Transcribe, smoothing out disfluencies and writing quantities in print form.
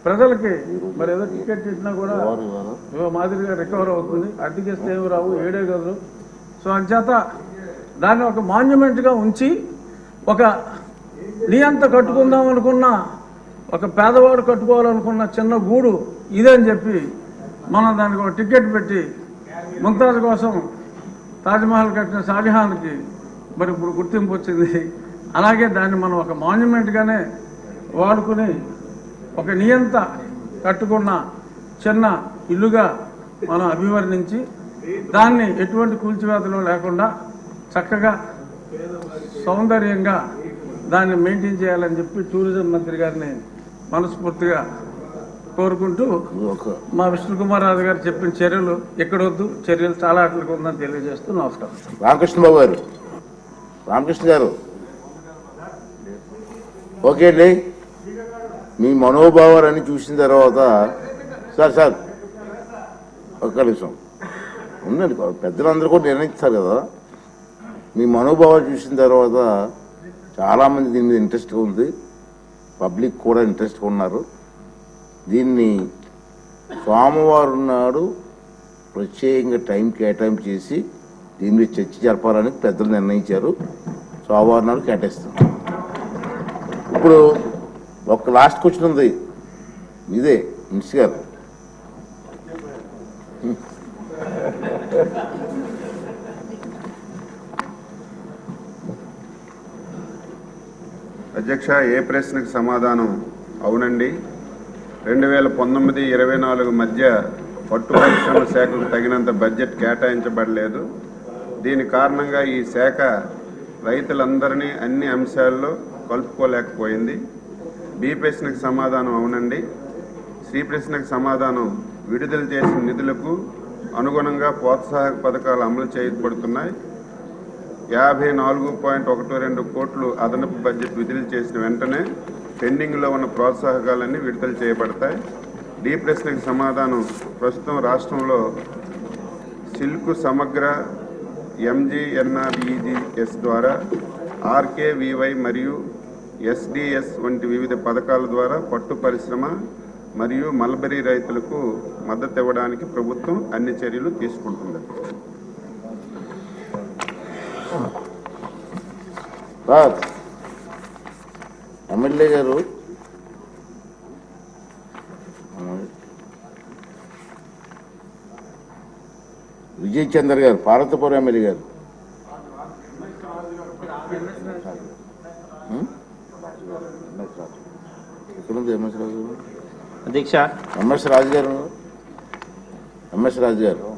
ప్రజలకి మరి ఏదో టికెట్ ఇచ్చినా కూడా మాదిరిగా రికవర్ అవుతుంది. అతికిస్తే ఏమి రావు, 7 గదులు. సో అంచేత దాన్ని ఒక మాన్యుమెంట్గా ఉంచి ఒక నియంత కట్టుకుందాం అనుకున్న ఒక పేదవాడు కట్టుకోవాలనుకున్న చిన్న గూడు ఇదని చెప్పి మనం దానికి ఒక టికెట్ పెట్టి ముంతాజ్ కోసం తాజ్మహల్ కట్టిన షాజహాన్కి మరి ఇప్పుడు గుర్తింపు వచ్చింది. అలాగే దాన్ని మనం ఒక మాన్యుమెంట్గానే వాడుకుని ఒక నియంత కట్టుకున్న చిన్న ఇల్లుగా మనం అభివర్ణించి దాన్ని ఎటువంటి కూల్చివేతలు లేకుండా చక్కగా సౌందర్యంగా దాన్ని మెయింటైన్ చేయాలని చెప్పి టూరిజం మంత్రి గారిని మనస్ఫూర్తిగా కోరుకుంటూ మా విష్ణుకుమార్ రాజు గారు చెప్పిన చర్యలు ఎక్కడొద్దు, చర్యలు చాలా అట్లకు ఉందని తెలియజేస్తూ నమస్కారం. రామకృష్ణబాబు గారు, రామకృష్ణ గారు, ఓకే అండి. మీ మనోభావాలన్నీ చూసిన తర్వాత సార్ ఒక్క నిమిషం ఉండండి, పెద్దలందరూ కూడా నిర్ణయిస్తారు కదా. మీ మనోభావాలు చూసిన తర్వాత చాలామంది దీని మీద ఇంట్రెస్ట్గా ఉంది, పబ్లిక్ కూడా ఇంట్రెస్ట్గా ఉన్నారు. దీన్ని సోమవారం నాడు ప్రత్యేకంగా టైం కేటాయింపు చేసి దీని మీద చర్చ జరపాలని పెద్దలు నిర్ణయించారు. సోమవారం నాడు కేటాయిస్తాం. ఇప్పుడు ఒక లాస్ట్ క్వశ్చన్ ఉంది, ఇదే మినిస్టర్ గారు. అధ్యక్ష, ఏ ప్రశ్నకు సమాధానం అవునండి. 2019-24 మధ్య పట్టు పరిశ్రమ శాఖకు తగినంత బడ్జెట్ కేటాయించబడలేదు. దీని కారణంగా ఈ శాఖ రైతులందరినీ అన్ని అంశాల్లో కలుపుకోలేకపోయింది. బి ప్రశ్నకు సమాధానం అవునండి. సి ప్రశ్నకు సమాధానం విడుదల చేసిన నిధులకు అనుగుణంగా ప్రోత్సాహక పథకాలు అమలు చేయబడుతున్నాయి. 54.12 కోట్లు అదనపు బడ్జెట్ విడుదల చేసిన వెంటనే పెండింగ్లో ఉన్న ప్రోత్సాహకాలన్నీ విడుదల చేయబడతాయి. డి ప్రశ్నకు సమాధానం ప్రస్తుతం రాష్ట్రంలో సిల్క్ సమగ్ర MGNREGS ద్వారా RKVY మరియు SDS వంటి వివిధ పథకాల ద్వారా పట్టు పరిశ్రమ మరియు మల్బరీ రైతులకు మద్దతు ఇవ్వడానికి ప్రభుత్వం అన్ని చర్యలు తీసుకుంటుంది. ఎమ్మెల్యే గారు, విజయ్ చంద్ర గారు, పార్వతీపురం ఎమ్మెల్యే గారు, ఎక్కడుంది ఎంఎస్ రాజు? అధ్యక్ష, ఎంఎస్ రాజు గారు, ఎంఎస్ రాజు గారు